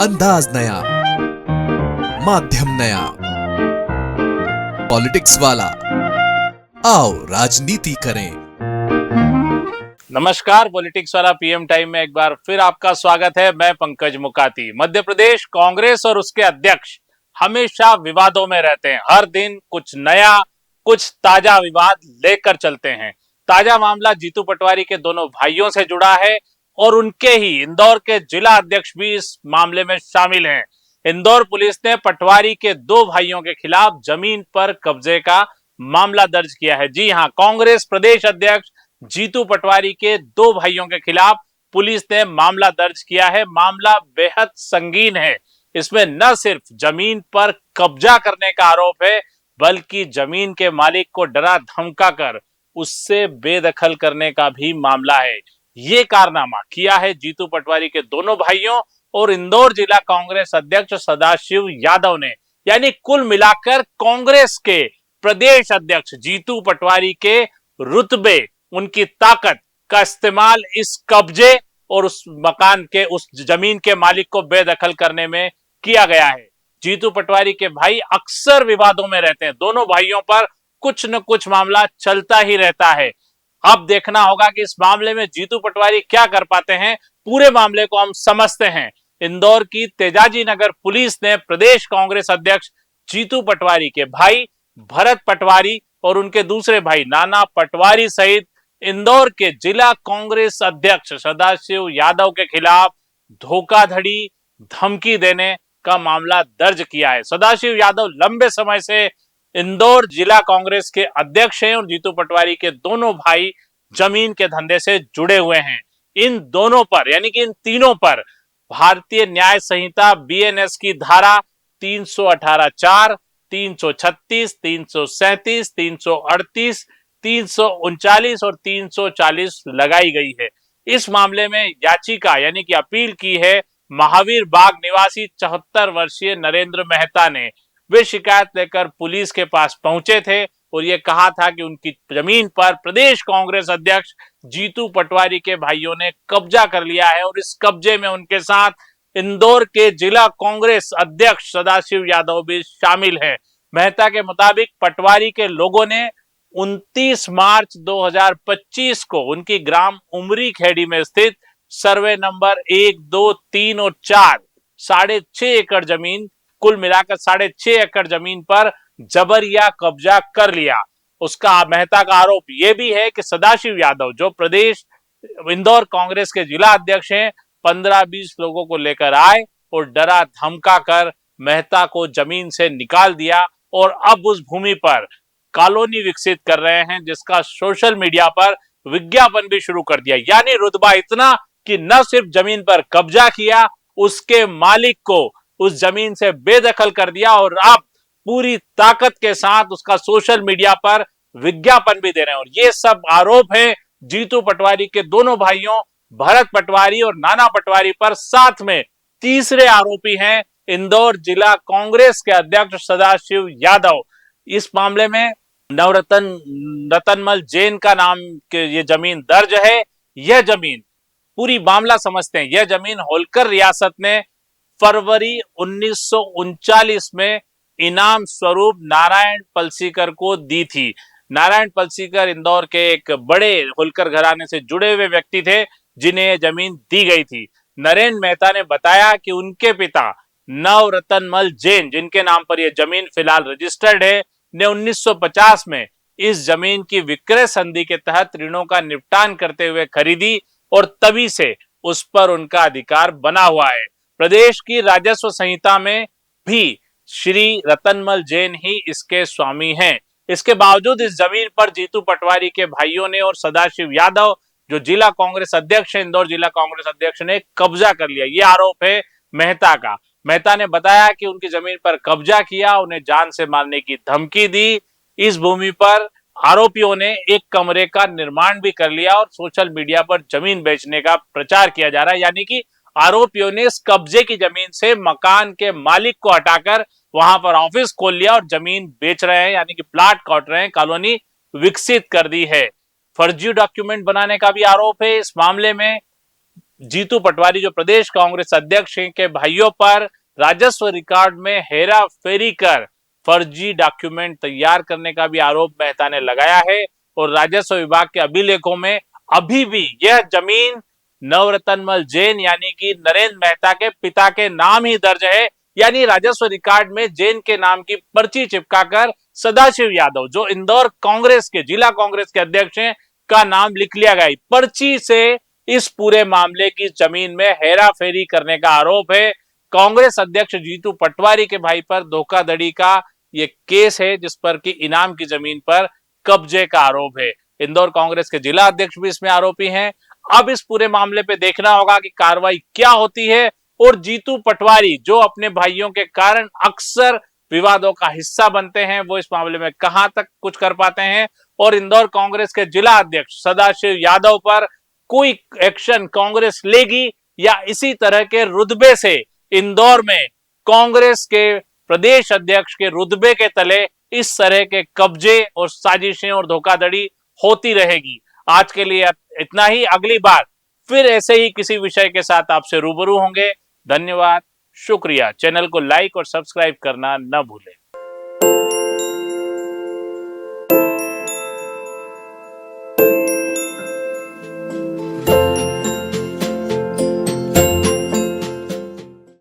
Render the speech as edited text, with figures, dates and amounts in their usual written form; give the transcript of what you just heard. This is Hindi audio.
अंदाज नया, माध्यम नया, पॉलिटिक्स वाला, आओ राजनीति करें। नमस्कार, पॉलिटिक्स वाला पीएम टाइम में एक बार फिर आपका स्वागत है। मैं पंकज मुकाती। मध्य प्रदेश कांग्रेस और उसके अध्यक्ष हमेशा विवादों में रहते हैं। हर दिन कुछ नया, कुछ ताजा विवाद लेकर चलते हैं। ताजा मामला जीतू पटवारी के दोनों भाइयों से जुड़ा है और उनके ही इंदौर के जिला अध्यक्ष भी इस मामले में शामिल हैं। इंदौर पुलिस ने पटवारी के दो भाइयों के खिलाफ जमीन पर कब्जे का मामला दर्ज किया है। जी हां, कांग्रेस प्रदेश अध्यक्ष जीतू पटवारी के दो भाइयों के खिलाफ पुलिस ने मामला दर्ज किया है। मामला बेहद संगीन है। इसमें न सिर्फ जमीन पर कब्जा करने का आरोप है, बल्कि जमीन के मालिक को डरा धमका कर उससे बेदखल करने का भी मामला है। ये कारनामा किया है जीतू पटवारी के दोनों भाइयों और इंदौर जिला कांग्रेस अध्यक्ष सदाशिव यादव ने। यानी कुल मिलाकर कांग्रेस के प्रदेश अध्यक्ष जीतू पटवारी के रुतबे, उनकी ताकत का इस्तेमाल इस कब्जे और उस मकान के, उस जमीन के मालिक को बेदखल करने में किया गया है। जीतू पटवारी के भाई अक्सर विवादों में रहते हैं। दोनों भाइयों पर कुछ न कुछ मामला चलता ही रहता है। अब देखना होगा कि इस मामले में जीतू पटवारी क्या कर पाते हैं। पूरे मामले को हम समझते हैं। इंदौर की तेजाजी नगर पुलिस ने प्रदेश कांग्रेस अध्यक्ष जीतू पटवारी के भाई भरत पटवारी और उनके दूसरे भाई नाना पटवारी सहित इंदौर के जिला कांग्रेस अध्यक्ष सदाशिव यादव के खिलाफ धोखाधड़ी, धमकी देने का मामला दर्ज किया है। सदाशिव यादव लंबे समय से इंदौर जिला कांग्रेस के अध्यक्ष हैं और जीतू पटवारी के दोनों भाई जमीन के धंधे से जुड़े हुए हैं। इन दोनों पर, यानी कि इन तीनों पर भारतीय न्याय संहिता बीएनएस की धारा 318(4), 336, 337, 338, 339 और 340 लगाई गई है। इस मामले में याचिका यानी कि अपील की है महावीर बाग निवासी 74 वर्षीय नरेंद्र मेहता ने। वे शिकायत लेकर पुलिस के पास पहुंचे थे और ये कहा था कि उनकी जमीन पर प्रदेश कांग्रेस अध्यक्ष जीतू पटवारी के भाइयों ने कब्जा कर लिया है और इस कब्जे में उनके साथ इंदौर के जिला कांग्रेस अध्यक्ष सदाशिव यादव भी शामिल है। मेहता के मुताबिक पटवारी के लोगों ने 29 मार्च 2025 को उनकी ग्राम उमरी खेड़ी में स्थित सर्वे नंबर 1, 2, 3 और 4 6.5 एकड़ जमीन, कुल मिलाकर 6.5 एकड़ जमीन पर जबरिया कब्जा कर लिया। उसका मेहता का आरोप यह भी है कि सदाशिव यादव, जो प्रदेश इंदौर कांग्रेस के जिला अध्यक्ष हैं, 15-20 लोगों को लेकर आए और डरा धमका कर मेहता को जमीन से निकाल दिया और अब उस भूमि पर कॉलोनी विकसित कर रहे हैं, जिसका सोशल मीडिया पर विज्ञापन भी शुरू कर दिया। यानी रुतबा इतना कि न सिर्फ जमीन पर कब्जा किया, उसके मालिक को उस जमीन से बेदखल कर दिया और अब पूरी ताकत के साथ उसका सोशल मीडिया पर विज्ञापन भी दे रहे हैं। और ये सब आरोप है जीतू पटवारी के दोनों भाइयों भरत पटवारी और नाना पटवारी पर। साथ में तीसरे आरोपी हैं इंदौर जिला कांग्रेस के अध्यक्ष सदाशिव यादव। इस मामले में रतनमल जैन का नाम के ये जमीन दर्ज है। यह जमीन, पूरी मामला समझते हैं। यह जमीन होलकर रियासत ने फरवरी 1939 में इनाम स्वरूप नारायण पलसीकर को दी थी। नारायण पलसीकर इंदौर के एक बड़े होलकर घराने से जुड़े हुए व्यक्ति थे, जिन्हें यह जमीन दी गई थी। नरेंद्र मेहता ने बताया कि उनके पिता नवरतनमल जैन, जिनके नाम पर यह जमीन फिलहाल रजिस्टर्ड है, ने 1950 में इस जमीन की विक्रय संधि के तहत ऋणों का निपटान करते हुए खरीदी और तभी से उस पर उनका अधिकार बना हुआ है। प्रदेश की राजस्व संहिता में भी श्री रतनमल जैन ही इसके स्वामी हैं। इसके बावजूद इस जमीन पर जीतू पटवारी के भाइयों ने और सदाशिव यादव, जो जिला कांग्रेस अध्यक्ष है, इंदौर जिला कांग्रेस अध्यक्ष ने कब्जा कर लिया। ये आरोप है मेहता का। मेहता ने बताया कि उनकी जमीन पर कब्जा किया, उन्हें जान से मारने की धमकी दी। इस भूमि पर आरोपियों ने एक कमरे का निर्माण भी कर लिया और सोशल मीडिया पर जमीन बेचने का प्रचार किया जा रहा है। यानी कि आरोपियों ने इस कब्जे की जमीन से मकान के मालिक को हटाकर वहां पर ऑफिस खोल लिया और जमीन बेच रहे हैं, यानी कि प्लाट काट रहे हैं, कॉलोनी विकसित कर दी है। फर्जी डॉक्यूमेंट बनाने का भी आरोप है। इस मामले में जीतू पटवारी जो प्रदेश कांग्रेस अध्यक्ष हैं के भाइयों पर राजस्व रिकॉर्ड में हेरा फेरी कर फर्जी डॉक्यूमेंट तैयार करने का भी आरोप मेहता ने लगाया है और राजस्व विभाग के अभिलेखों में अभी भी यह जमीन नवरत्नमल जैन यानी कि नरेंद्र मेहता के पिता के नाम ही दर्ज है। यानी राजस्व रिकॉर्ड में जैन के नाम की पर्ची चिपकाकर सदाशिव यादव जो इंदौर कांग्रेस के जिला कांग्रेस के अध्यक्ष हैं का नाम लिख लिया गया। पर्ची से इस पूरे मामले की जमीन में हेरा फेरी करने का आरोप है। कांग्रेस अध्यक्ष जीतू पटवारी के भाई पर धोखाधड़ी का ये केस है जिस पर कि इनाम की जमीन पर कब्जे का आरोप है। इंदौर कांग्रेस के जिला अध्यक्ष भी इसमें आरोपी हैं। अब इस पूरे मामले पे देखना होगा कि कार्रवाई क्या होती है और जीतू पटवारी जो अपने भाइयों के कारण अक्सर विवादों का हिस्सा बनते हैं वो इस मामले में कहां तक कुछ कर पाते हैं और इंदौर कांग्रेस के जिला अध्यक्ष सदाशिव यादव पर कोई एक्शन कांग्रेस लेगी या इसी तरह के रुतबे से इंदौर में कांग्रेस के प्रदेश अध्यक्ष के रुतबे के तले इस तरह के कब्जे और साजिशें और धोखाधड़ी होती रहेगी। आज के लिए इतना ही। अगली बार फिर ऐसे ही किसी विषय के साथ आपसे रूबरू होंगे। धन्यवाद, शुक्रिया। चैनल को लाइक और सब्सक्राइब करना न भूलें।